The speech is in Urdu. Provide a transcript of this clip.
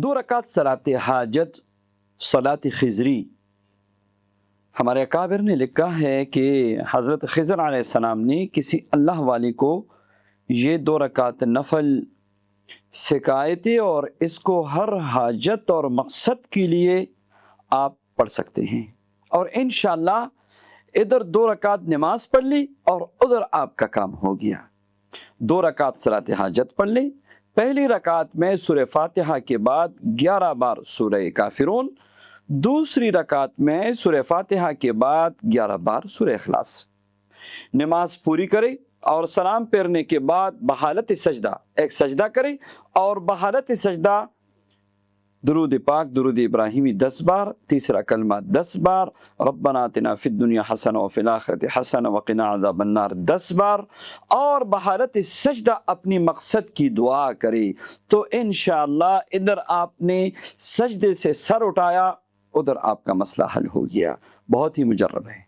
2 رکعت صلاۃ حاجت، صلاۃ خضری۔ ہمارے اکابر نے لکھا ہے کہ حضرت خضر علیہ السلام نے کسی اللہ والے کو یہ 2 رکعت نفل سکھائے تھے، اور اس کو ہر حاجت اور مقصد کے لیے آپ پڑھ سکتے ہیں۔ اور انشاءاللہ ادھر 2 رکعت نماز پڑھ لی اور ادھر آپ کا کام ہو گیا۔ 2 رکعت صلاۃ حاجت پڑھ لی، پہلی رکعت میں سورہ فاتحہ کے بعد 11 بار سورہ کافرون، دوسری رکعت میں سورہ فاتحہ کے بعد 11 بار سورہ اخلاص۔ نماز پوری کرے اور سلام پھیرنے کے بعد بحالت سجدہ ایک سجدہ کرے، اور بحالت سجدہ درود پاک درود ابراہیمی 10 بار، تیسرا کلمہ 10 بار، ربنا آتنا فی الدنیا حسنہ وفی الآخرۃ حسنہ وقنا عذاب النار 10 بار، اور بحالت سجدہ اپنی مقصد کی دعا کرے۔ تو انشاءاللہ ادھر آپ نے سجدے سے سر اٹھایا، ادھر آپ کا مسئلہ حل ہو گیا۔ بہت ہی مجرب ہے۔